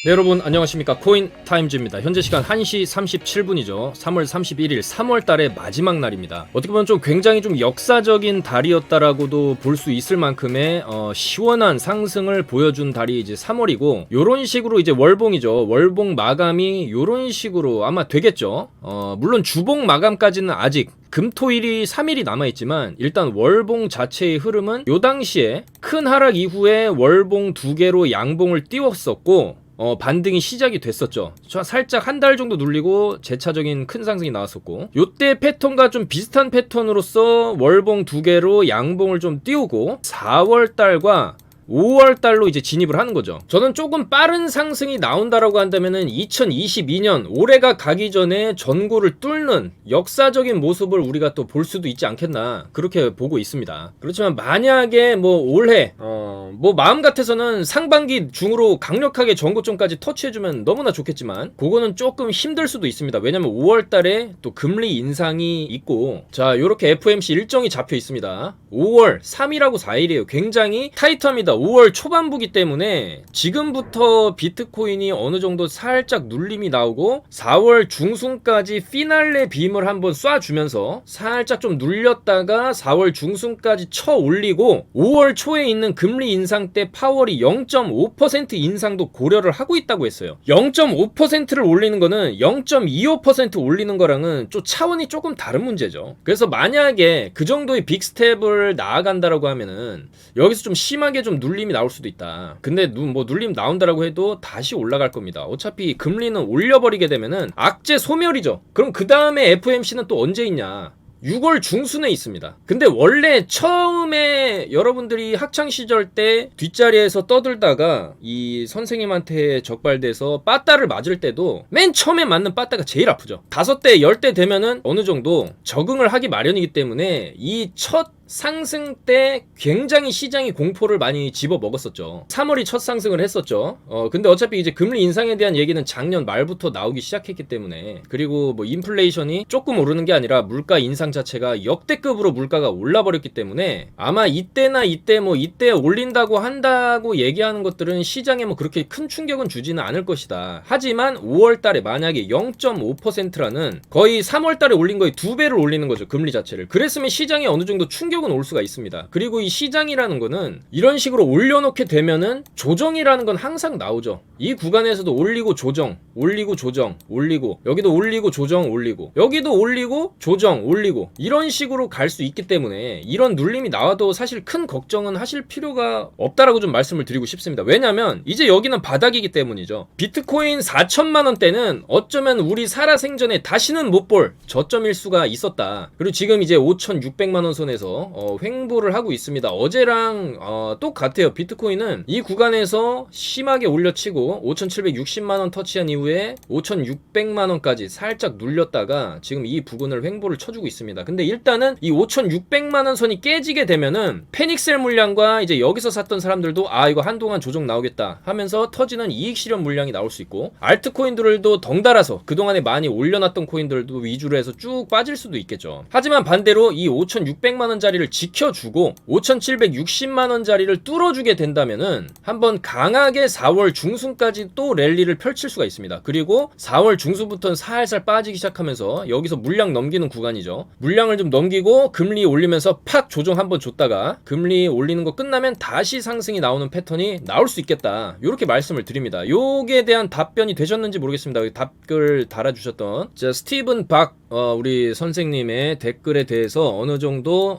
네, 여러분 안녕하십니까. 코인타임즈입니다. 현재 시간 1시 37분이죠 3월 31일 3월달의 마지막 날입니다. 어떻게 보면 좀 굉장히 좀 역사적인 달이었다라고도 볼 수 있을 만큼의 시원한 상승을 보여준 달이 이제 3월이고, 요런 식으로 이제 월봉이죠. 월봉 마감이 요런 식으로 아마 되겠죠. 물론 주봉 마감까지는 아직 금토일이 3일이 남아있지만, 일단 월봉 자체의 흐름은 요 당시에 큰 하락 이후에 월봉 두 개로 양봉을 띄웠었고, 반등이 시작이 됐었죠. 살짝 한 달 정도 눌리고 재차적인 큰 상승이 나왔었고, 요때 패턴과 좀 비슷한 패턴으로서 월봉 두 개로 양봉을 좀 띄우고 4월달과 5월달로 이제 진입을 하는 거죠. 저는 조금 빠른 상승이 나온다라고 한다면은 2022년 올해가 가기 전에 전고를 뚫는 역사적인 모습을 우리가 또 볼 수도 있지 않겠나, 그렇게 보고 있습니다. 그렇지만 만약에 뭐 올해 뭐 마음 같아서는 상반기 중으로 강력하게 전고점까지 터치해주면 너무나 좋겠지만, 그거는 조금 힘들 수도 있습니다. 왜냐면 5월달에 또 금리 인상이 있고, 자 요렇게 FOMC 일정이 잡혀 있습니다. 5월 3일하고 4일이에요. 굉장히 타이트합니다. 5월 초반부기 때문에 지금부터 비트코인이 어느 정도 살짝 눌림이 나오고 4월 중순까지 피날레 빔을 한번 쏴주면서 살짝 좀 눌렸다가 4월 중순까지 쳐 올리고, 5월 초에 있는 금리 인상 때 파월이 0.5% 인상도 고려를 하고 있다고 했어요. 0.5%를 올리는 거는 0.25% 올리는 거랑은 좀 차원이 조금 다른 문제죠. 그래서 만약에 그 정도의 빅스텝을 나아간다라고 하면은 여기서 좀 심하게 좀 눌림이 나올 수도 있다. 근데 뭐 눌림 나온다라고 해도 다시 올라갈 겁니다. 어차피 금리는 올려버리게 되면은 악재 소멸이죠. 그럼 그 다음에 FOMC는 또 언제 있냐? 6월 중순에 있습니다. 근데 원래 처음에 여러분들이 학창시절 때 뒷자리에서 떠들다가 이 선생님한테 적발돼서 빠따를 맞을 때도 맨 처음에 맞는 빠따가 제일 아프죠. 5대 10대 되면은 어느 정도 적응을 하기 마련이기 때문에 이 첫 상승 때 굉장히 시장이 공포를 많이 집어 먹었었죠. 3월이 첫 상승을 했었죠. 근데 어차피 이제 금리 인상에 대한 얘기는 작년 말부터 나오기 시작했기 때문에, 그리고 뭐 인플레이션이 조금 오르는 게 아니라 물가 인상 자체가 역대급으로 물가가 올라버렸기 때문에, 아마 이때나 이때 올린다고 한다고 얘기하는 것들은 시장에 뭐 그렇게 큰 충격은 주지는 않을 것이다. 하지만 5월 달에 만약에 0.5%라는 거의 3월 달에 올린 거의 2배를 올리는 거죠. 금리 자체를. 그랬으면 시장에 어느 정도 충격은 올 수가 있습니다. 그리고 이 시장이라는 거는 이런 식으로 올려놓게 되면은 조정이라는 건 항상 나오죠. 이 구간에서도 올리고 조정, 올리고 조정, 올리고, 여기도 올리고 조정, 올리고, 여기도 올리고 조정, 올리고, 이런 식으로 갈 수 있기 때문에 이런 눌림이 나와도 사실 큰 걱정은 하실 필요가 없다라고 좀 말씀을 드리고 싶습니다. 왜냐면 이제 여기는 바닥이기 때문이죠. 비트코인 4천만 원대는 어쩌면 우리 살아생전에 다시는 못 볼 저점일 수가 있었다. 그리고 지금 이제 5,600만 원 선에서 횡보를 하고 있습니다. 어제랑 똑같아요. 비트코인은 이 구간에서 심하게 올려치고 5,760만 원 터치한 이후에 5,600만 원까지 살짝 눌렸다가 지금 이 부근을 횡보를 쳐주고 있습니다. 근데 일단은 이 5,600만 원 선이 깨지게 되면은 패닉셀 물량과 이제 여기서 샀던 사람들도 이거 한동안 조정 나오겠다 하면서 터지는 이익 실현 물량이 나올 수 있고, 알트코인들도 덩달아서 그동안에 많이 올려놨던 코인들도 위주로 해서 쭉 빠질 수도 있겠죠. 하지만 반대로 이 5,600만 원짜리를 지켜주고 5,760만 원짜리를 뚫어주게 된다면은 한번 강하게 4월 중순까지 또 랠리를 펼칠 수가 있습니다. 그리고 4월 중순부터는 살살 빠지기 시작하면서 여기서 물량 넘기는 구간이죠. 물량을 좀 넘기고 금리 올리면서 팍 조정 한번 줬다가 금리 올리는 거 끝나면 다시 상승이 나오는 패턴이 나올 수 있겠다. 이렇게 말씀을 드립니다. 요게 대한 답변이 되셨는지 모르겠습니다. 댓글 달아주셨던 스티븐 박 우리 선생님의 댓글에 대해서 어느 정도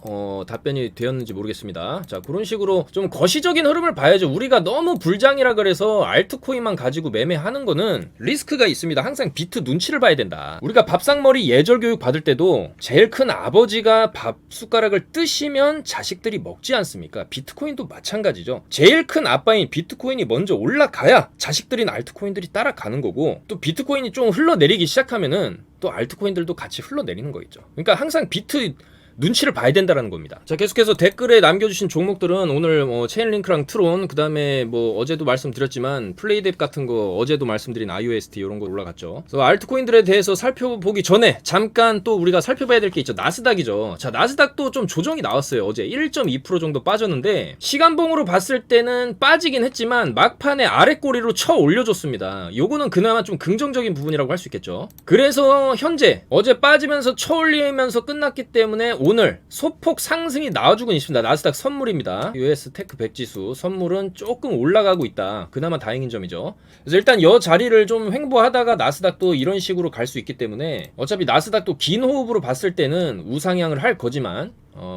답변이 되었는지 모르겠습니다. 자, 그런 식으로 좀 거시적인 흐름을 봐야죠. 우리가 너무 불장이라 그래서 알트코인만 가지고 매매하는 거는 리스크가 있습니다. 항상 비트 눈치를 봐야 된다. 우리가 밥상머리 예절 교육 받을 때도 제일 큰 아버지가 밥 숟가락을 뜨시면 자식들이 먹지 않습니까? 비트코인도 마찬가지죠. 제일 큰 아빠인 비트코인이 먼저 올라가야 자식들인 알트코인들이 따라가는 거고, 또 비트코인이 좀 흘러내리기 시작하면은 또 알트코인들도 같이 흘러내리는 거겠죠. 그러니까 항상 비트 눈치를 봐야 된다라는 겁니다. 자, 계속해서 댓글에 남겨주신 종목들은 오늘 체인링크랑 트론, 그 다음에 뭐 어제도 말씀드렸지만 플레이뎁 같은 거, 어제도 말씀드린 IOST 이런 거 올라갔죠. 그래서 알트코인들에 대해서 살펴보기 전에 잠깐 또 우리가 살펴봐야 될 게 있죠. 나스닥이죠. 자, 나스닥도 좀 조정이 나왔어요. 어제 1.2% 정도 빠졌는데 시간봉으로 봤을 때는 빠지긴 했지만 막판에 아랫꼬리로 쳐 올려줬습니다. 요거는 그나마 좀 긍정적인 부분이라고 할 수 있겠죠. 그래서 현재 어제 빠지면서 쳐 올리면서 끝났기 때문에 오늘 소폭 상승이 나와주고 있습니다. 나스닥 선물입니다. US 테크 100 지수 선물은 조금 올라가고 있다. 그나마 다행인 점이죠. 그래서 일단 이 자리를 좀 횡보하다가 나스닥도 이런 식으로 갈 수 있기 때문에 어차피 나스닥도 긴 호흡으로 봤을 때는 우상향을 할 거지만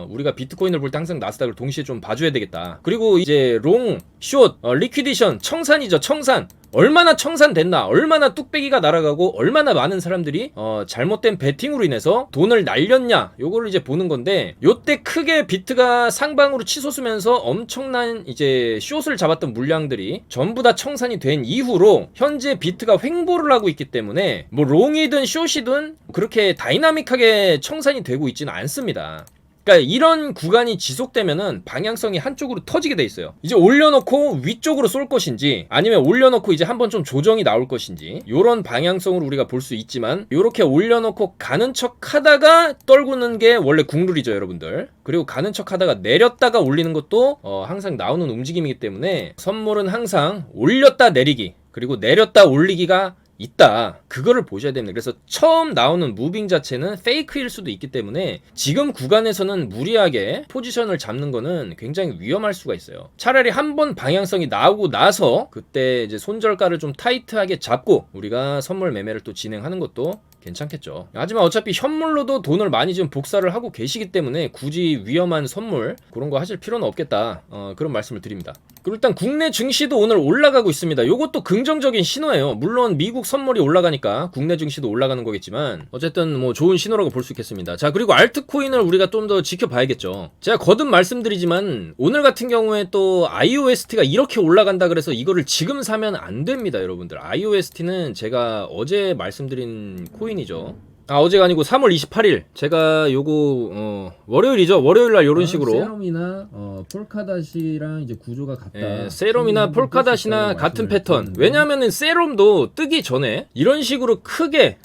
우리가 비트코인을 볼 때 항상 나스닥을 동시에 좀 봐줘야 되겠다. 그리고 이제 롱, 숏, 리퀴디션, 청산이죠. 청산. 얼마나 청산됐나, 얼마나 뚝배기가 날아가고 얼마나 많은 사람들이 잘못된 베팅으로 인해서 돈을 날렸냐, 요거를 이제 보는 건데, 요때 크게 비트가 상방으로 치솟으면서 엄청난 이제 숏을 잡았던 물량들이 전부 다 청산이 된 이후로 현재 비트가 횡보를 하고 있기 때문에 뭐 롱이든 숏이든 그렇게 다이나믹하게 청산이 되고 있지는 않습니다. 그러니까 이런 구간이 지속되면은 방향성이 한쪽으로 터지게 돼 있어요. 이제 올려놓고 위쪽으로 쏠 것인지 아니면 올려놓고 이제 한번 좀 조정이 나올 것인지 요런 방향성으로 우리가 볼 수 있지만 요렇게 올려놓고 가는 척 하다가 떨구는 게 원래 국룰이죠, 여러분들. 그리고 가는 척 하다가 내렸다가 올리는 것도 항상 나오는 움직임이기 때문에 선물은 항상 올렸다 내리기 그리고 내렸다 올리기가 있다. 그거를 보셔야 됩니다. 그래서 처음 나오는 무빙 자체는 페이크일 수도 있기 때문에 지금 구간에서는 무리하게 포지션을 잡는 거는 굉장히 위험할 수가 있어요. 차라리 한번 방향성이 나오고 나서 그때 이제 손절가를 좀 타이트하게 잡고 우리가 선물 매매를 또 진행하는 것도 괜찮겠죠. 하지만 어차피 현물로도 돈을 많이 지금 복사를 하고 계시기 때문에 굳이 위험한 선물 그런 거 하실 필요는 없겠다. 그런 말씀을 드립니다. 그리고 일단 국내 증시도 오늘 올라가고 있습니다. 요것도 긍정적인 신호예요. 물론 미국 선물이 올라가니까 국내 증시도 올라가는 거겠지만 어쨌든 뭐 좋은 신호라고 볼 수 있겠습니다. 자, 그리고 알트코인을 우리가 좀 더 지켜봐야겠죠. 제가 거듭 말씀드리지만 오늘 같은 경우에 또 IOST가 이렇게 올라간다 그래서 이거를 지금 사면 안 됩니다, 여러분들. IOST는 제가 어제 말씀드린 코인이죠. 어제가 아니고 3월 28일 제가 요거 월요일이죠. 월요일날 요런 식으로 세럼이나 폴카닷이랑 이제 구조가 같다. 세럼이나 폴카닷이나 같은 패턴. 왜냐면은 세럼도 뜨기 전에 이런 식으로 크게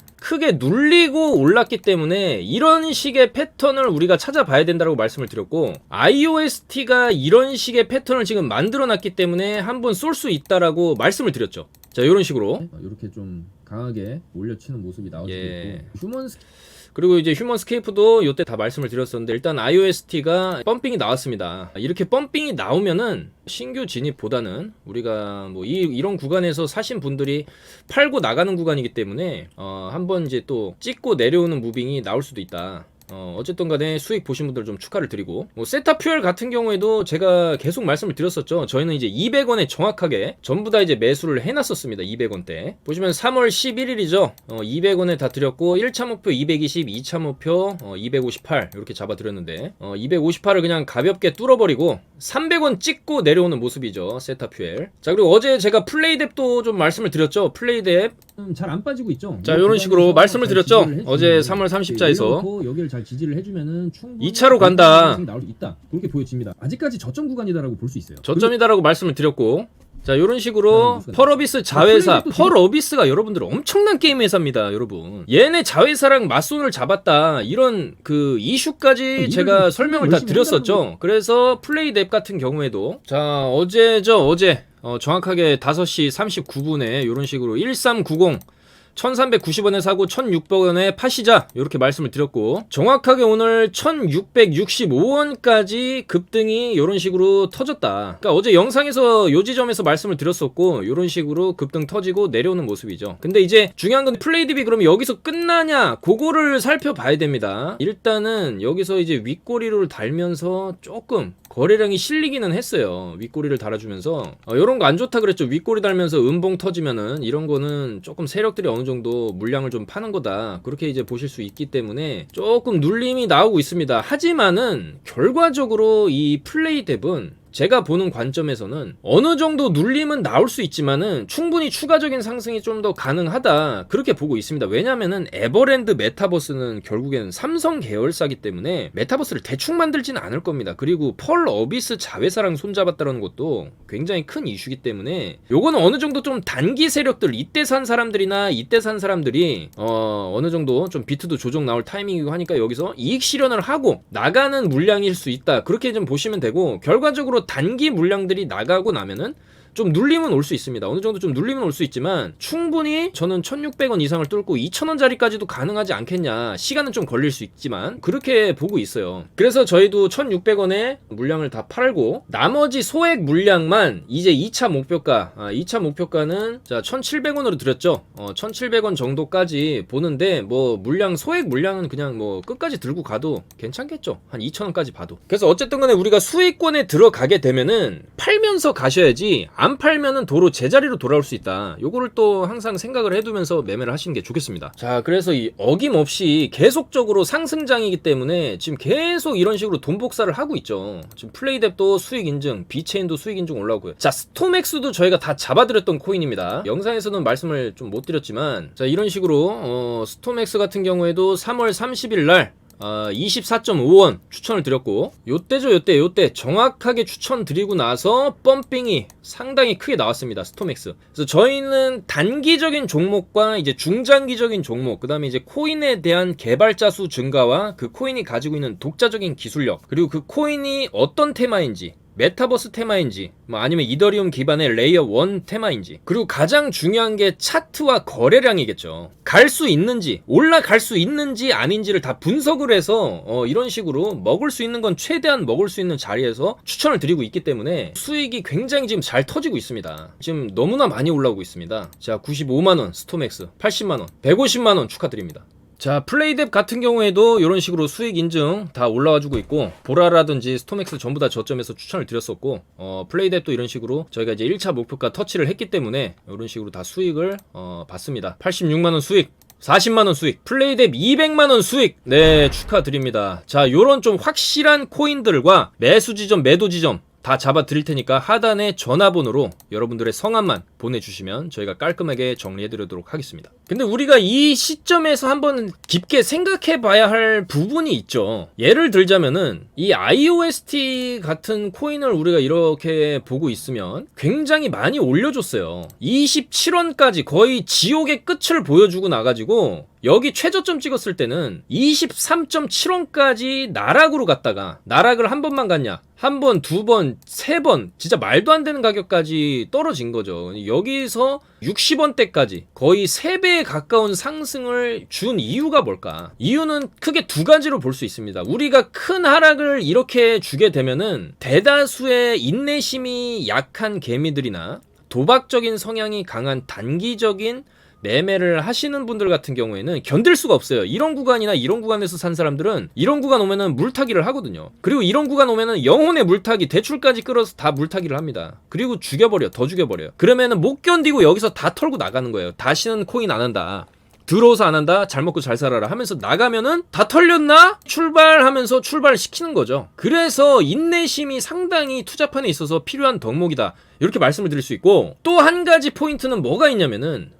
눌리고 올랐기 때문에 이런 식의 패턴을 우리가 찾아봐야 된다고 말씀을 드렸고, IOST가 이런 식의 패턴을 지금 만들어놨기 때문에 한번 쏠 수 있다라고 말씀을 드렸죠. 자, 이런 식으로 이렇게 좀 강하게 올려치는 모습이 나오고 있고, 그리고 이제 휴먼 스케이프도 이때 다 말씀을 드렸었는데 일단 IOST가 펌핑이 나왔습니다. 이렇게 펌핑이 나오면은 신규 진입보다는 우리가 뭐 이런 구간에서 사신 분들이 팔고 나가는 구간이기 때문에 한번 이제 또 찍고 내려오는 무빙이 나올 수도 있다. 어쨌든 간에 수익 보신 분들 좀 축하를 드리고, 뭐 세타퓨엘 같은 경우에도 제가 계속 말씀을 드렸었죠. 저희는 이제 200원에 정확하게 전부 다 이제 매수를 해놨었습니다. 200원대 보시면 3월 11일이죠 200원에 다 드렸고 1차 목표 220, 2차 목표 258 이렇게 잡아드렸는데 258을 그냥 가볍게 뚫어버리고 300원 찍고 내려오는 모습이죠, 세타퓨엘. 자, 그리고 어제 제가 플레이뎁도 좀 말씀을 드렸죠. 플레이뎁 잘 안 빠지고 있죠. 자, 이런 식으로 말씀을 드렸죠. 어제 3월 30자에서 여기를 잘 지지를 해주면은 충분히 2차로 간다. 나올 수 있다. 그렇게 보여집니다. 아직까지 저점 구간이다라고 볼 수 있어요. 저점이다라고 말씀을 드렸고, 자, 이런 식으로 펄어비스 자회사, 펄어비스가 여러분들 엄청난 게임 회사입니다, 여러분. 얘네 자회사랑 맞손을 잡았다, 이런 그 이슈까지 제가 설명을 다 드렸었죠. 그래서 플레이뎁 같은 경우에도 자, 어제 정확하게 5시 39분에 이런 식으로 1390 1390원에 사고 1600원에 파시자 이렇게 말씀을 드렸고, 정확하게 오늘 1665원까지 급등이 이런 식으로 터졌다. 그러니까 어제 영상에서 요 지점에서 말씀을 드렸었고 이런 식으로 급등 터지고 내려오는 모습이죠. 근데 이제 중요한 건 플레이뎁이 그러면 여기서 끝나냐, 그거를 살펴봐야 됩니다. 일단은 여기서 이제 윗꼬리를 달면서 조금 거래량이 실리기는 했어요. 윗꼬리를 달아주면서 이런 거 안 좋다 그랬죠. 윗꼬리 달면서 음봉 터지면은 이런 거는 조금 세력들이 어느 정도 물량을 좀 파는 거다, 그렇게 이제 보실 수 있기 때문에 조금 눌림이 나오고 있습니다. 하지만은 결과적으로 이 플레이뎁은 제가 보는 관점에서는 어느 정도 눌림은 나올 수 있지만은 충분히 추가적인 상승이 좀 더 가능하다 그렇게 보고 있습니다. 왜냐면은 에버랜드 메타버스는 결국에는 삼성 계열사기 때문에 메타버스를 대충 만들지는 않을 겁니다. 그리고 펄 어비스 자회사랑 손잡았다는 것도 굉장히 큰 이슈기 때문에 요거는 어느 정도 좀 단기 세력들 이때 산 사람들이나 이때 산 사람들이 어느 정도 좀 비트도 조정 나올 타이밍이고 하니까 여기서 이익 실현을 하고 나가는 물량일 수 있다 그렇게 좀 보시면 되고, 결과적으로 단기 물량들이 나가고 나면은 좀 눌림은 올 수 있습니다. 어느 정도 좀 눌림은 올 수 있지만 충분히 저는 1,600원 이상을 뚫고 2,000원짜리까지도 가능하지 않겠냐, 시간은 좀 걸릴 수 있지만 그렇게 보고 있어요. 그래서 저희도 1,600원에 물량을 다 팔고 나머지 소액 물량만 이제 2차 목표가 2차 목표가는 자 1,700원으로 드렸죠. 1,700원 정도까지 보는데 뭐 물량 소액 물량은 그냥 뭐 끝까지 들고 가도 괜찮겠죠. 한 2,000원까지 봐도. 그래서 어쨌든 간에 우리가 수익권에 들어가게 되면은 팔면서 가셔야지 안 팔면은 도로 제자리로 돌아올 수 있다. 요거를 또 항상 생각을 해두면서 매매를 하시는 게 좋겠습니다. 자, 그래서 이 어김없이 계속적으로 상승장이기 때문에 지금 계속 이런 식으로 돈 복사를 하고 있죠. 지금 플레이뎁도 수익 인증, 비체인도 수익 인증 올라오고요. 자, 스톰엑스도 저희가 다 잡아드렸던 코인입니다. 영상에서는 말씀을 좀 못 드렸지만, 자, 이런 식으로 스톰엑스 같은 경우에도 3월 30일 날 24.5원 추천을 드렸고, 요때 정확하게 추천드리고 나서 펌핑이 상당히 크게 나왔습니다. 스톰엑스. 그래서 저희는 단기적인 종목과 이제 중장기적인 종목, 그 다음에 이제 코인에 대한 개발자 수 증가와 그 코인이 가지고 있는 독자적인 기술력, 그리고 그 코인이 어떤 테마인지, 메타버스 테마인지, 뭐 아니면 이더리움 기반의 레이어 1 테마인지, 그리고 가장 중요한 게 차트와 거래량이겠죠. 갈 수 있는지, 올라갈 수 있는지 아닌지를 다 분석을 해서 이런 식으로 먹을 수 있는 건 최대한 먹을 수 있는 자리에서 추천을 드리고 있기 때문에 수익이 굉장히 지금 잘 터지고 있습니다. 지금 너무나 많이 올라오고 있습니다. 자, 95만원 스톰엑스, 80만원, 150만원 축하드립니다. 자, 플레이뎁 같은 경우에도 이런 식으로 수익 인증 다 올라와주고 있고, 보라라든지 스톰엑스 전부 다 저점에서 추천을 드렸었고, 플레이뎁도 이런 식으로 저희가 이제 1차 목표가 터치를 했기 때문에 이런 식으로 다 수익을 받습니다. 86만원 수익, 40만원 수익, 플레이뎁 200만원 수익, 네, 축하드립니다. 자, 요런 좀 확실한 코인들과 매수 지점, 매도 지점 다 잡아 드릴 테니까 하단에 전화번호로 여러분들의 성함만 보내주시면 저희가 깔끔하게 정리해 드리도록 하겠습니다. 근데 우리가 이 시점에서 한번 깊게 생각해 봐야 할 부분이 있죠. 예를 들자면은 이 IOST 같은 코인을 우리가 이렇게 보고 있으면 굉장히 많이 올려줬어요. 27원까지 거의 지옥의 끝을 보여주고 나가지고 여기 최저점 찍었을 때는 23.7원까지 나락으로 갔다가, 나락을 한 번만 갔냐, 한 번, 두 번, 세 번, 진짜 말도 안 되는 가격까지 떨어진 거죠. 여기서 60원대까지 거의 3배에 가까운 상승을 준 이유가 뭘까? 이유는 크게 두 가지로 볼 수 있습니다. 우리가 큰 하락을 이렇게 주게 되면은 대다수의 인내심이 약한 개미들이나 도박적인 성향이 강한 단기적인 매매를 하시는 분들 같은 경우에는 견딜 수가 없어요. 이런 구간이나 이런 구간에서 산 사람들은 이런 구간 오면은 물타기를 하거든요. 그리고 이런 구간 오면은 영혼의 물타기, 대출까지 끌어서 다 물타기를 합니다. 그리고 죽여버려, 더 죽여버려요. 그러면은 못 견디고 여기서 다 털고 나가는 거예요. 다시는 코인 안 한다, 들어오서 안 한다, 잘 먹고 잘 살아라 하면서 나가면은 다 털렸나? 출발하면서 출발시키는 거죠. 그래서 인내심이 상당히 투자판에 있어서 필요한 덕목이다, 이렇게 말씀을 드릴 수 있고, 또 한 가지 포인트는 뭐가 있냐면은,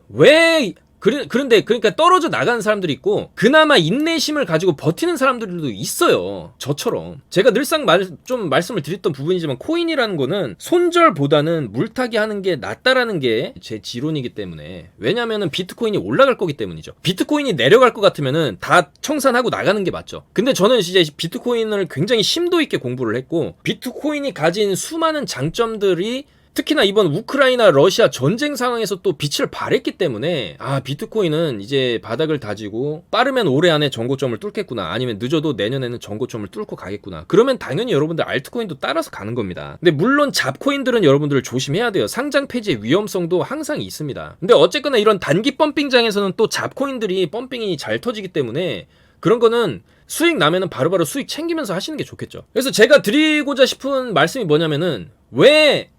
그런데 그러니까 떨어져 나가는 사람들이 있고 그나마 인내심을 가지고 버티는 사람들도 있어요. 저처럼 제가 늘상 좀 말씀을 드렸던 부분이지만, 코인이라는 거는 손절보다는 물타기 하는 게 낫다라는 게 제 지론이기 때문에, 왜냐면은 비트코인이 올라갈 거기 때문이죠. 비트코인이 내려갈 것 같으면은 다 청산하고 나가는 게 맞죠. 근데 저는 이제 비트코인을 굉장히 심도 있게 공부를 했고, 비트코인이 가진 수많은 장점들이 특히나 이번 우크라이나 러시아 전쟁 상황에서 또 빛을 발했기 때문에, 비트코인은 이제 바닥을 다지고 빠르면 올해 안에 전고점을 뚫겠구나, 아니면 늦어도 내년에는 전고점을 뚫고 가겠구나, 그러면 당연히 여러분들 알트코인도 따라서 가는 겁니다. 근데 물론 잡코인들은 여러분들 조심해야 돼요. 상장 폐지의 위험성도 항상 있습니다. 근데 어쨌거나 이런 단기 펌핑장에서는 또 잡코인들이 펌핑이 잘 터지기 때문에 그런 거는 수익 나면은 바로바로 수익 챙기면서 하시는 게 좋겠죠. 그래서 제가 드리고자 싶은 말씀이 뭐냐면은,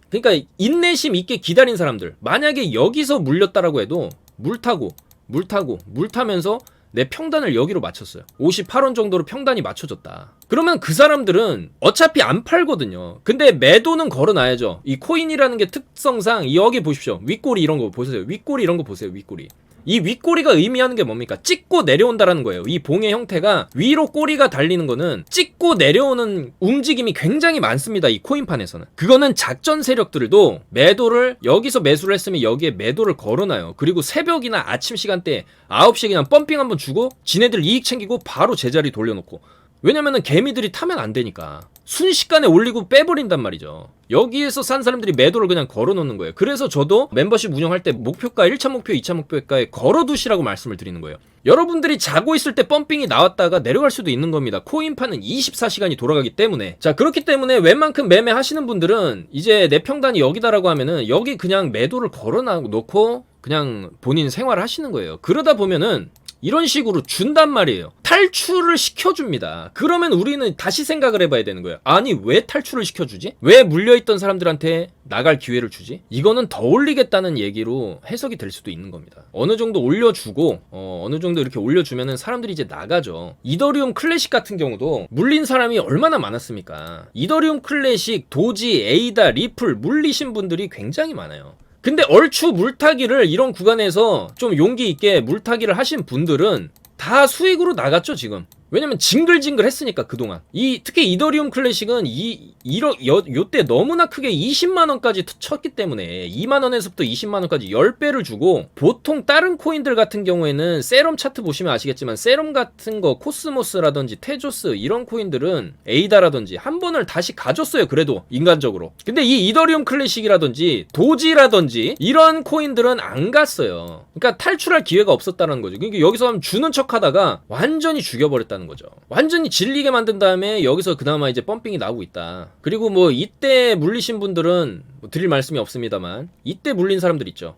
그러니까 인내심 있게 기다린 사람들, 만약에 여기서 물렸다라고 해도 물 타면서 내 평단을 여기로 맞췄어요. 58원 정도로 평단이 맞춰졌다. 그러면 그 사람들은 어차피 안 팔거든요. 근데 매도는 걸어놔야죠. 이 코인이라는 게 특성상 여기 보십시오. 윗꼬리 이런 거 보세요. 윗꼬리 이런 거 보세요. 윗꼬리. 이 윗꼬리가 의미하는 게 뭡니까? 찍고 내려온다라는 거예요. 이 봉의 형태가 위로 꼬리가 달리는 거는 찍고 내려오는 움직임이 굉장히 많습니다. 이 코인판에서는. 그거는 작전 세력들도 매도를 여기서 매수를 했으면 여기에 매도를 걸어놔요. 그리고 새벽이나 아침 시간대에 9시에 그냥 펌핑 한번 주고 지네들 이익 챙기고 바로 제자리 돌려놓고. 왜냐면은 개미들이 타면 안 되니까. 순식간에 올리고 빼버린단 말이죠. 여기에서 산 사람들이 매도를 그냥 걸어놓는 거예요. 그래서 저도 멤버십 운영할 때 목표가 1차 목표, 2차 목표가에 걸어두시라고 말씀을 드리는 거예요. 여러분들이 자고 있을 때 펌핑이 나왔다가 내려갈 수도 있는 겁니다. 코인판은 24시간이 돌아가기 때문에. 자, 그렇기 때문에 웬만큼 매매 하시는 분들은 이제 내 평단이 여기다라고 하면은 여기 그냥 매도를 걸어놓고 그냥 본인 생활을 하시는 거예요. 그러다 보면은 이런 식으로 준단 말이에요. 탈출을 시켜줍니다. 그러면 우리는 다시 생각을 해봐야 되는 거예요. 아니 왜 탈출을 시켜주지? 왜 물려있던 사람들한테 나갈 기회를 주지? 이거는 더 올리겠다는 얘기로 해석이 될 수도 있는 겁니다. 어느 정도 올려주고 어느 정도 이렇게 올려주면은 사람들이 이제 나가죠. 이더리움 클래식 같은 경우도 물린 사람이 얼마나 많았습니까? 이더리움 클래식, 도지, 에이다, 리플 물리신 분들이 굉장히 많아요. 근데 얼추 물타기를 이런 구간에서 좀 용기 있게 물타기를 하신 분들은 다 수익으로 나갔죠 지금. 왜냐면 징글징글 했으니까 그동안. 특히 이더리움 클래식은 요때 너무나 크게 20만원까지 쳤기 때문에 2만원에서부터 20만원까지 10배를 주고, 보통 다른 코인들 같은 경우에는 세럼 차트 보시면 아시겠지만 세럼 같은 거 코스모스라든지 테조스 이런 코인들은 에이다라든지 한 번을 다시 가졌어요. 그래도 인간적으로. 근데 이 이더리움 클래식이라든지 도지라든지 이런 코인들은 안 갔어요. 그러니까 탈출할 기회가 없었다는 거죠. 그러니까 여기서 하면 주는 척 하다가 완전히 죽여버렸다 거죠. 완전히 질리게 만든 다음에 여기서 그나마 이제 펌핑이 나오고 있다. 그리고 뭐 이때 물리신 분들은 뭐 드릴 말씀이 없습니다만 이때 물린 사람들 있죠.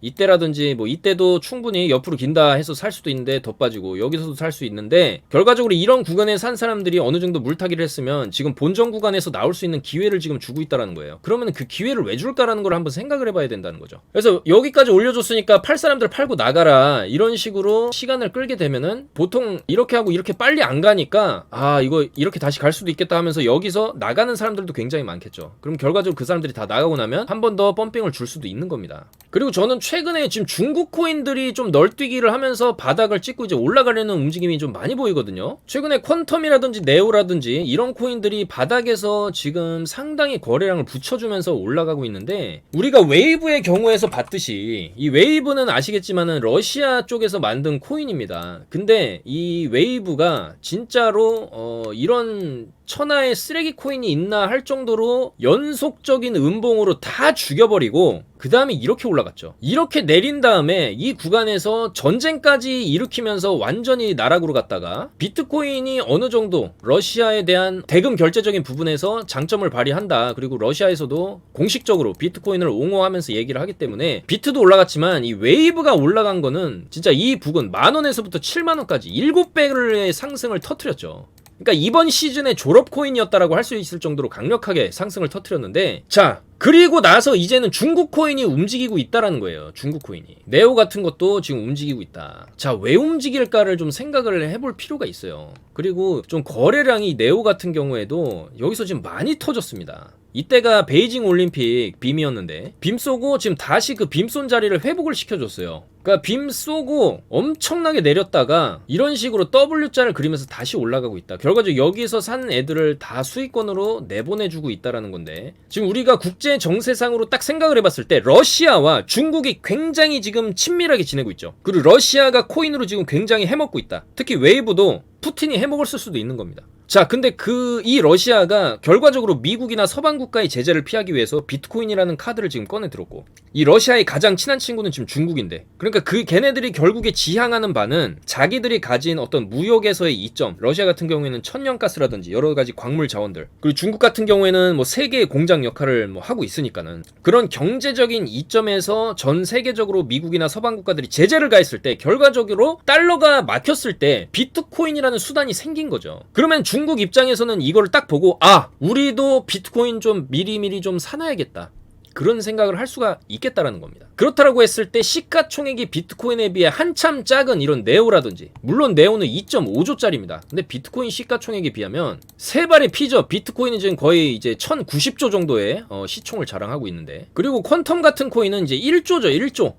이때라든지 뭐 이때도 충분히 옆으로 긴다 해서 살 수도 있는데 더 빠지고 여기서도 살 수 있는데, 결과적으로 이런 구간에 산 사람들이 어느 정도 물타기를 했으면 지금 본전 구간에서 나올 수 있는 기회를 지금 주고 있다라는 거예요. 그러면 그 기회를 왜 줄까라는 걸 한번 생각을 해봐야 된다는 거죠. 그래서 여기까지 올려줬으니까 팔 사람들 팔고 나가라 이런 식으로 시간을 끌게 되면은 보통 이렇게 하고 이렇게 빨리 안 가니까 이거 이렇게 다시 갈 수도 있겠다 하면서 여기서 나가는 사람들도 굉장히 많겠죠. 그럼 결과적으로 그 사람들이 다 나가고 나면 한 번 더 펌핑을 줄 수도 있는 겁니다. 그리고 저는 최근에 지금 중국 코인들이 좀 널뛰기를 하면서 바닥을 찍고 이제 올라가려는 움직임이 좀 많이 보이거든요. 최근에 퀀텀이라든지 네오라든지 이런 코인들이 바닥에서 지금 상당히 거래량을 붙여주면서 올라가고 있는데, 우리가 웨이브의 경우에서 봤듯이 이 웨이브는 아시겠지만은 러시아 쪽에서 만든 코인입니다. 근데 이 웨이브가 진짜로 이런 천하의 쓰레기 코인이 있나 할 정도로 연속적인 음봉으로 다 죽여버리고 그 다음에 이렇게 올라갔죠. 이렇게 내린 다음에 이 구간에서 전쟁까지 일으키면서 완전히 나락으로 갔다가 비트코인이 어느 정도 러시아에 대한 대금 결제적인 부분에서 장점을 발휘한다. 그리고 러시아에서도 공식적으로 비트코인을 옹호하면서 얘기를 하기 때문에 비트도 올라갔지만 이 웨이브가 올라간 거는 진짜 이 부근 10,000원에서부터 70,000원까지 7배의 상승을 터뜨렸죠. 그러니까 이번 시즌의 졸업 코인이었다라고 할 수 있을 정도로 강력하게 상승을 터뜨렸는데, 자 그리고 나서 이제는 중국 코인이 움직이고 있다라는 거예요. 중국 코인이 네오 같은 것도 지금 움직이고 있다. 자, 왜 움직일까를 좀 생각을 해볼 필요가 있어요. 그리고 좀 거래량이 네오 같은 경우에도 여기서 지금 많이 터졌습니다. 이때가 베이징 올림픽 빔이었는데 빔 쏘고 지금 다시 그 빔 쏜 자리를 회복을 시켜줬어요. 그러니까 빔 쏘고 엄청나게 내렸다가 이런 식으로 W자를 그리면서 다시 올라가고 있다. 결과적으로 여기서 산 애들을 다 수익권으로 내보내주고 있다라는 건데, 지금 우리가 국제 정세상으로 딱 생각을 해봤을 때 러시아와 중국이 굉장히 지금 친밀하게 지내고 있죠. 그리고 러시아가 코인으로 지금 굉장히 해먹고 있다. 특히 웨이브도 푸틴이 해먹을 수도 있는 겁니다. 자, 근데 이 러시아가 결과적으로 미국이나 서방 국가의 제재를 피하기 위해서 비트코인이라는 카드를 지금 꺼내 들었고, 이 러시아의 가장 친한 친구는 지금 중국인데, 그러니까 걔네들이 결국에 지향하는 바는 자기들이 가진 어떤 무역에서의 이점, 러시아 같은 경우에는 천연가스라든지 여러 가지 광물 자원들, 그리고 중국 같은 경우에는 뭐 세계의 공장 역할을 뭐 하고 있으니까는 그런 경제적인 이점에서 전 세계적으로 미국이나 서방 국가들이 제재를 가했을 때 결과적으로 달러가 막혔을 때 비트코인이라는 수단이 생긴 거죠. 그러면 중국 입장에서는 이걸 딱 보고 우리도 비트코인 좀 미리미리 좀 사놔야겠다. 그런 생각을 할 수가 있겠다라는 겁니다. 그렇다라고 했을 때 시가총액이 비트코인에 비해 한참 작은 이런 네오라든지, 물론 네오는 2.5조짜리입니다. 근데 비트코인 시가총액에 비하면 세 발의 피죠. 비트코인은 지금 거의 이제 1090조 정도의 시총을 자랑하고 있는데, 그리고 퀀텀 같은 코인은 이제 1조죠. 1조.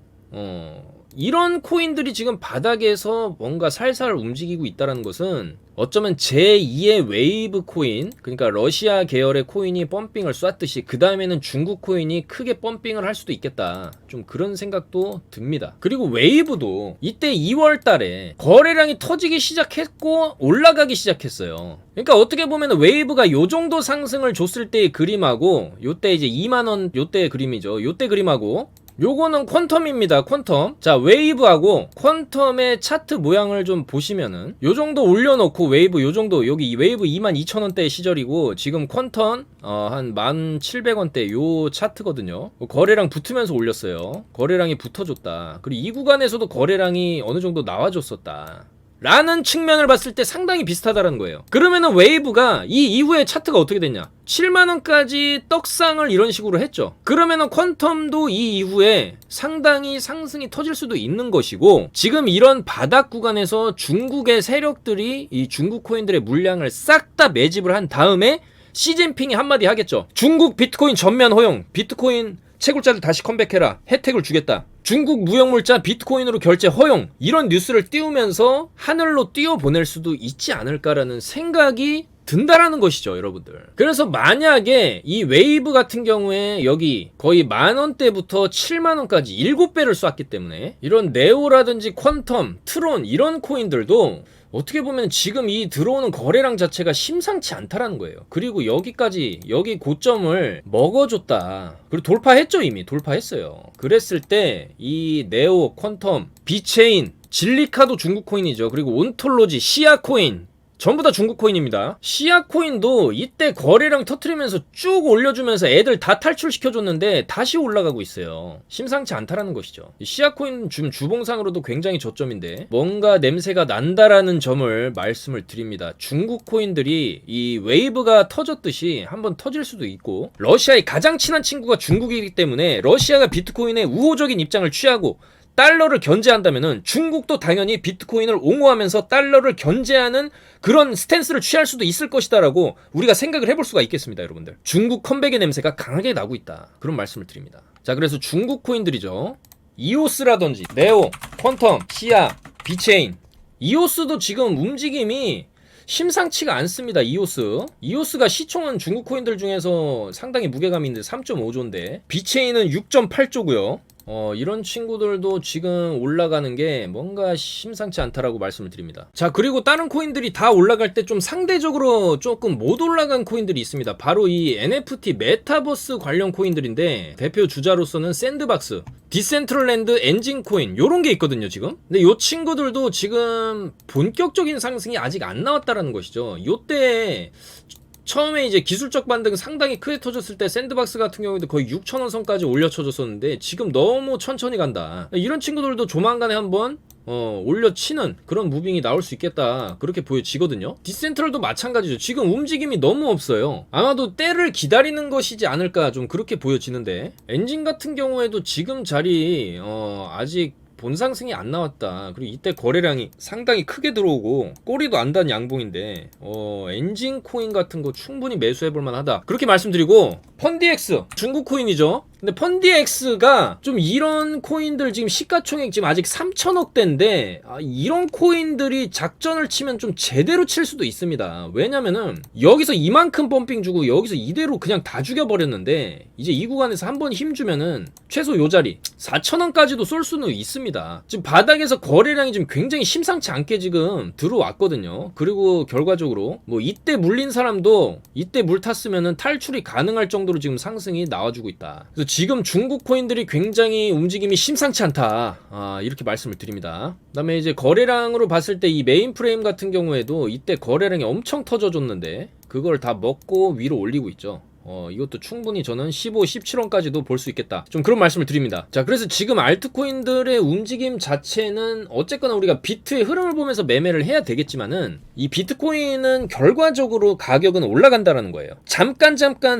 이런 코인들이 지금 바닥에서 뭔가 살살 움직이고 있다는 것은 어쩌면 제2의 웨이브 코인, 그러니까 러시아 계열의 코인이 펌핑을 쐈듯이 그 다음에는 중국 코인이 크게 펌핑을 할 수도 있겠다, 좀 그런 생각도 듭니다. 그리고 웨이브도 이때 2월 달에 거래량이 터지기 시작했고 올라가기 시작했어요. 그러니까 어떻게 보면 웨이브가 요 정도 상승을 줬을 때의 그림하고, 요때 이제 2만원 요때 그림이죠. 요때 그림하고 요거는 퀀텀입니다. 퀀텀. 자, 웨이브하고 퀀텀의 차트 모양을 좀 보시면은 요 정도 올려놓고 웨이브 요 정도, 여기 웨이브 22,000원대 시절이고 지금 퀀텀 한 1,700원대 요 차트거든요. 거래량 붙으면서 올렸어요. 거래량이 붙어줬다. 그리고 이 구간에서도 거래량이 어느 정도 나와줬었다 라는 측면을 봤을 때 상당히 비슷하다라는 거예요. 그러면은 웨이브가 이 이후에 차트가 어떻게 됐냐? 7만원까지 떡상을 이런 식으로 했죠. 그러면은 퀀텀도 이 이후에 상당히 상승이 터질 수도 있는 것이고, 지금 이런 바닥 구간에서 중국의 세력들이 이 중국 코인들의 물량을 싹 다 매집을 한 다음에 시진핑이 한마디 하겠죠. 중국 비트코인 전면 허용, 비트코인 채굴자들 다시 컴백해라, 혜택을 주겠다, 중국 무형물자 비트코인으로 결제 허용, 이런 뉴스를 띄우면서 하늘로 띄워보낼 수도 있지 않을까라는 생각이 든다라는 것이죠, 여러분들. 그래서 만약에 이 웨이브 같은 경우에 여기 거의 만원대부터 7만원까지 7배를 쐈기 때문에 이런 네오라든지 퀀텀, 트론 이런 코인들도 어떻게 보면 지금 이 들어오는 거래량 자체가 심상치 않다라는 거예요. 그리고 여기까지, 여기 고점을 먹어줬다. 그리고 돌파했죠. 이미 돌파했어요. 그랬을 때 이 네오, 퀀텀, 비체인, 진리카도 중국 코인이죠. 그리고 온톨로지, 시아코인 전부 다 중국 코인입니다. 시아코인도 이때 거래량 터트리면서 쭉 올려주면서 애들 다 탈출시켜줬는데 다시 올라가고 있어요. 심상치 않다라는 것이죠. 시아코인 지금 주봉상으로도 굉장히 저점인데 뭔가 냄새가 난다라는 점을 말씀을 드립니다. 중국 코인들이 이 웨이브가 터졌듯이 한번 터질 수도 있고, 러시아의 가장 친한 친구가 중국이기 때문에 러시아가 비트코인에 우호적인 입장을 취하고 달러를 견제한다면은 중국도 당연히 비트코인을 옹호하면서 달러를 견제하는 그런 스탠스를 취할 수도 있을 것이다라고 우리가 생각을 해볼 수가 있겠습니다, 여러분들. 중국 컴백의 냄새가 강하게 나고 있다, 그런 말씀을 드립니다. 자, 그래서 중국 코인들이죠. 이오스라든지 네오, 퀀텀, 시아, 비체인, 이오스도 지금 움직임이 심상치가 않습니다. 이오스가 시총은 중국 코인들 중에서 상당히 무게감이 있는데 3.5조인데 비체인은 6.8조고요 이런 친구들도 지금 올라가는 게 뭔가 심상치 않다라고 말씀을 드립니다. 자, 그리고 다른 코인들이 다 올라갈 때 좀 상대적으로 조금 못 올라간 코인들이 있습니다. 바로 이 NFT 메타버스 관련 코인들인데 대표 주자로서는 샌드박스, 디센트럴랜드 엔진 코인 요런 게 있거든요 지금. 근데 요 친구들도 지금 본격적인 상승이 아직 안 나왔다라는 것이죠. 요때 처음에 이제 기술적 반등 상당히 크게 터졌을 때 샌드박스 같은 경우에도 거의 6,000원 선까지 올려쳐줬었는데 지금 너무 천천히 간다. 이런 친구들도 조만간에 한번 올려치는 그런 무빙이 나올 수 있겠다, 그렇게 보여지거든요. 디센트럴도 마찬가지죠. 지금 움직임이 너무 없어요. 아마도 때를 기다리는 것이지 않을까, 좀 그렇게 보여지는데, 엔진 같은 경우에도 지금 자리 아직 본상승이 안 나왔다. 그리고 이때 거래량이 상당히 크게 들어오고 꼬리도 안 단 양봉인데 엔진 코인 같은 거 충분히 매수해볼 만하다, 그렇게 말씀드리고, 펀디엑스 중국 코인이죠. 근데 펀디엑스가 좀 이런 코인들 지금 시가총액 지금 아직 3천억대인데 이런 코인들이 작전을 치면 좀 제대로 칠 수도 있습니다. 왜냐면은 여기서 이만큼 펌핑 주고 여기서 이대로 그냥 다 죽여버렸는데 이제 이 구간에서 한번 힘주면은 최소 요 자리 4천원까지도 쏠 수는 있습니다. 지금 바닥에서 거래량이 지금 굉장히 심상치 않게 지금 들어왔거든요. 그리고 결과적으로 뭐 이때 물린 사람도 이때 물 탔으면은 탈출이 가능할 정도로 지금 상승이 나와주고 있다. 그래서 지금 중국 코인들이 굉장히 움직임이 심상치 않다, 이렇게 말씀을 드립니다. 그 다음에 이제 거래량으로 봤을 때 이 메인 프레임 같은 경우에도 이때 거래량이 엄청 터져줬는데 그걸 다 먹고 위로 올리고 있죠. 이것도 충분히 저는 15, 17원까지도 볼 수 있겠다. 좀 그런 말씀을 드립니다. 자, 그래서 지금 알트코인들의 움직임 자체는 어쨌거나 우리가 비트의 흐름을 보면서 매매를 해야 되겠지만은 이 비트코인은 결과적으로 가격은 올라간다라는 거예요. 잠깐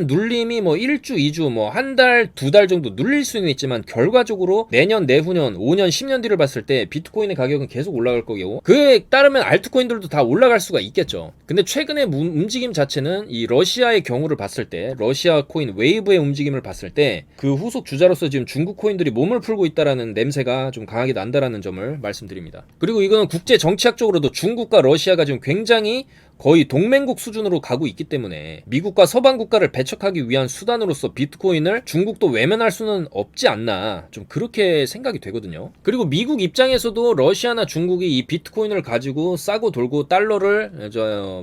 눌림이 뭐 1주, 2주, 뭐 한 달, 두 달 정도 눌릴 수는 있지만 결과적으로 내년, 내후년, 5년, 10년 뒤를 봤을 때 비트코인의 가격은 계속 올라갈 거고 그에 따르면 알트코인들도 다 올라갈 수가 있겠죠. 근데 최근의 움직임 자체는 이 러시아의 경우를 봤을 때 러시아 코인 웨이브의 움직임을 봤을 때 그 후속 주자로서 지금 중국 코인들이 몸을 풀고 있다라는 냄새가 좀 강하게 난다라는 점을 말씀드립니다. 그리고 이거는 국제 정치학적으로도 중국과 러시아가 지금 굉장히 거의 동맹국 수준으로 가고 있기 때문에 미국과 서방 국가를 배척하기 위한 수단으로서 비트코인을 중국도 외면할 수는 없지 않나 좀 그렇게 생각이 되거든요. 그리고 미국 입장에서도 러시아나 중국이 이 비트코인을 가지고 싸고 돌고 달러를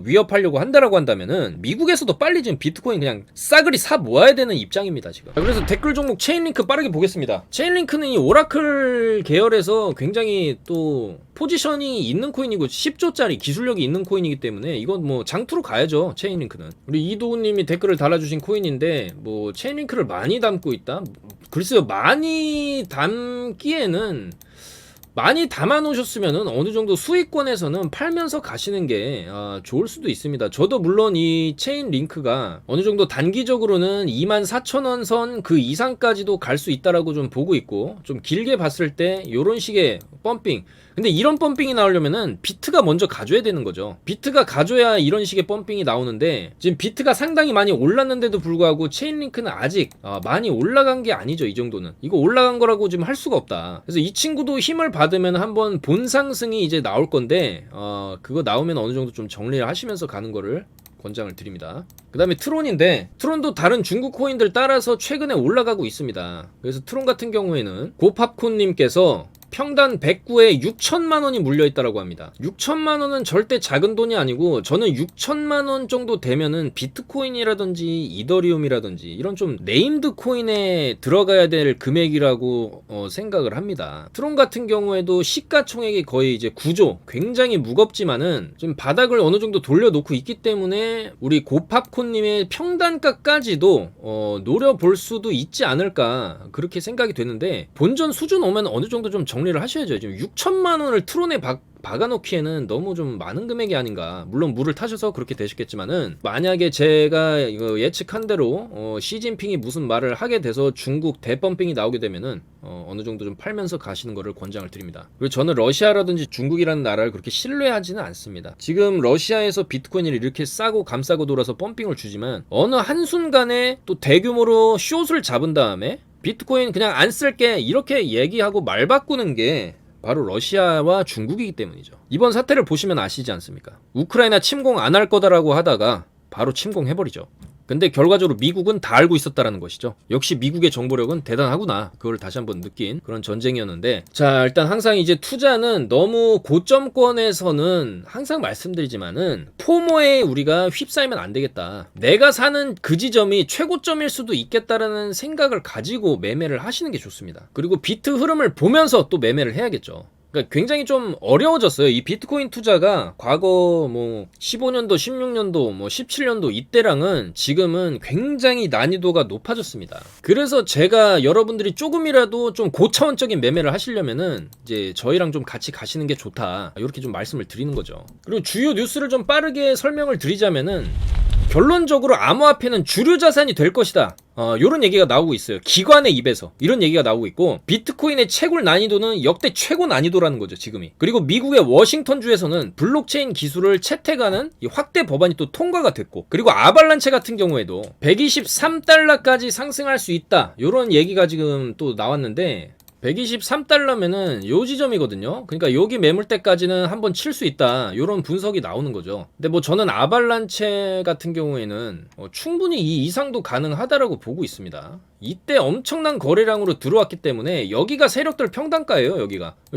위협하려고 한다라고 한다면은 미국에서도 빨리 지금 비트코인 그냥 싸그리 사 모아야 되는 입장입니다 지금. 그래서 댓글 종목 체인링크 빠르게 보겠습니다. 체인링크는 이 오라클 계열에서 굉장히 또 포지션이 있는 코인이고 10조짜리 기술력이 있는 코인이기 때문에 이건 뭐 장투로 가야죠. 체인링크는. 우리 이도우님이 댓글을 달아주신 코인인데 뭐 체인링크를 많이 담고 있다? 글쎄요, 많이 담기에는 많이 담아 놓으셨으면은 어느 정도 수익권에서는 팔면서 가시는 게 좋을 수도 있습니다. 저도 물론 이 체인 링크가 어느 정도 단기적으로는 24,000원 선 그 이상까지도 갈 수 있다라고 좀 보고 있고 좀 길게 봤을 때 이런 식의 펌핑. 근데 이런 펌핑이 나오려면은 비트가 먼저 가져야 되는 거죠. 비트가 가져야 이런 식의 펌핑이 나오는데 지금 비트가 상당히 많이 올랐는데도 불구하고 체인링크는 아직 많이 올라간 게 아니죠. 이 정도는 이거 올라간 거라고 지금 할 수가 없다. 그래서 이 친구도 힘을 받으면 한번 본상승이 이제 나올 건데 그거 나오면 어느 정도 좀 정리를 하시면서 가는 거를 권장을 드립니다. 그 다음에 트론인데 트론도 다른 중국 코인들 따라서 최근에 올라가고 있습니다. 그래서 트론 같은 경우에는 고팝콘님께서 평단 109에 6천만원이 물려있다라고 합니다. 6천만원은 절대 작은 돈이 아니고 저는 6천만원 정도 되면은 비트코인이라든지 이더리움이라든지 이런 좀 네임드 코인에 들어가야 될 금액이라고 생각을 합니다. 트론 같은 경우에도 시가총액이 거의 이제 9조, 굉장히 무겁지만은 좀 바닥을 어느 정도 돌려놓고 있기 때문에 우리 고팝콘님의 평단가까지도 노려볼 수도 있지 않을까 그렇게 생각이 되는데 본전 수준 오면 어느 정도 좀 정리를 하셔야죠. 지금 6천만 원을 트론에 박아놓기에는 너무 좀 많은 금액이 아닌가. 물론 물을 타셔서 그렇게 되셨겠지만은 만약에 제가 이거 예측한 대로 시진핑이 무슨 말을 하게 돼서 중국 대펌핑이 나오게 되면은 어느 정도 좀 팔면서 가시는 거를 권장을 드립니다. 그리고 저는 러시아라든지 중국이라는 나라를 그렇게 신뢰하지는 않습니다. 지금 러시아에서 비트코인을 이렇게 싸고 감싸고 돌아서 펌핑을 주지만 어느 한순간에 또 대규모로 숏을 잡은 다음에 비트코인 그냥 안 쓸게 이렇게 얘기하고 말 바꾸는 게 바로 러시아와 중국이기 때문이죠. 이번 사태를 보시면 아시지 않습니까? 우크라이나 침공 안 할 거다라고 하다가 바로 침공해버리죠. 근데 결과적으로 미국은 다 알고 있었다라는 것이죠. 역시 미국의 정보력은 대단하구나. 그걸 다시 한번 느낀 그런 전쟁이었는데 자, 일단 항상 이제 투자는 너무 고점권에서는 항상 말씀드리지만은 포모에 우리가 휩싸이면 안 되겠다. 내가 사는 그 지점이 최고점일 수도 있겠다라는 생각을 가지고 매매를 하시는 게 좋습니다. 그리고 비트 흐름을 보면서 또 매매를 해야겠죠. 그러니까 굉장히 좀 어려워졌어요. 이 비트코인 투자가 과거 뭐 15년도, 16년도, 뭐 17년도 이때랑은 지금은 굉장히 난이도가 높아졌습니다. 그래서 제가 여러분들이 조금이라도 좀 고차원적인 매매를 하시려면은 이제 저희랑 좀 같이 가시는 게 좋다. 이렇게 좀 말씀을 드리는 거죠. 그리고 주요 뉴스를 좀 빠르게 설명을 드리자면은 결론적으로 암호화폐는 주류 자산이 될 것이다. 요런 얘기가 나오고 있어요. 기관의 입에서 이런 얘기가 나오고 있고 비트코인의 채굴 난이도는 역대 최고 난이도라는 거죠 지금이. 그리고 미국의 워싱턴주에서는 블록체인 기술을 채택하는 이 확대 법안이 또 통과가 됐고 그리고 아발란체 같은 경우에도 123달러까지 상승할 수 있다 요런 얘기가 지금 또 나왔는데 123달러면은 요 지점이거든요. 그러니까 여기 매물대까지는 한번 칠 수 있다. 요런 분석이 나오는 거죠. 근데 뭐 저는 아발란체 같은 경우에는 충분히 이 이상도 가능하다라고 보고 있습니다. 이때 엄청난 거래량으로 들어왔기 때문에 여기가 세력들 평단가예요.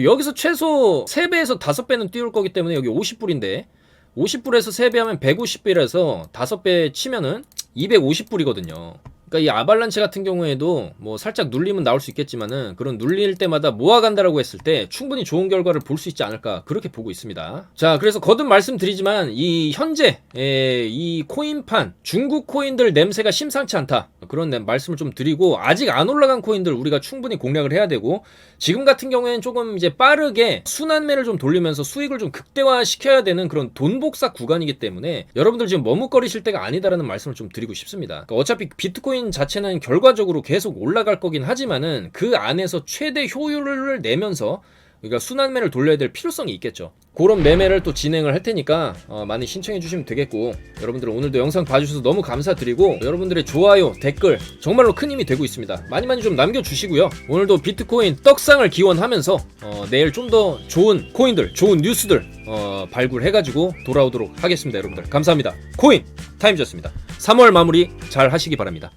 여기서 최소 3배에서 5배는 띄울 거기 때문에 여기 50불인데 50불에서 3배 하면 150불에서 5배 치면은 250불이거든요. 그러니까 이 아발란체 같은 경우에도 뭐 살짝 눌리면 나올 수 있겠지만은 그런 눌릴 때마다 모아간다라고 했을 때 충분히 좋은 결과를 볼 수 있지 않을까 그렇게 보고 있습니다. 자, 그래서 거듭 말씀드리지만 이 현재 이 코인판 중국 코인들 냄새가 심상치 않다 그런 말씀을 좀 드리고, 아직 안 올라간 코인들 우리가 충분히 공략을 해야 되고, 지금 같은 경우에는 조금 이제 빠르게 순환매를 좀 돌리면서 수익을 좀 극대화시켜야 되는 그런 돈 복사 구간이기 때문에 여러분들 지금 머뭇거리실 때가 아니다라는 말씀을 좀 드리고 싶습니다. 그러니까 어차피 비트코인 자체는 결과적으로 계속 올라갈 거긴 하지만은 그 안에서 최대 효율을 내면서 그러니까 순환매를 돌려야 될 필요성이 있겠죠. 그런 매매를 또 진행을 할 테니까 많이 신청해 주시면 되겠고, 여러분들 오늘도 영상 봐주셔서 너무 감사드리고, 여러분들의 좋아요, 댓글 정말로 큰 힘이 되고 있습니다. 많이 좀 남겨주시고요. 오늘도 비트코인 떡상을 기원하면서 내일 좀 더 좋은 코인들, 좋은 뉴스들 발굴해가지고 돌아오도록 하겠습니다. 여러분들 감사합니다. 코인 타임즈였습니다. 3월 마무리 잘 하시기 바랍니다.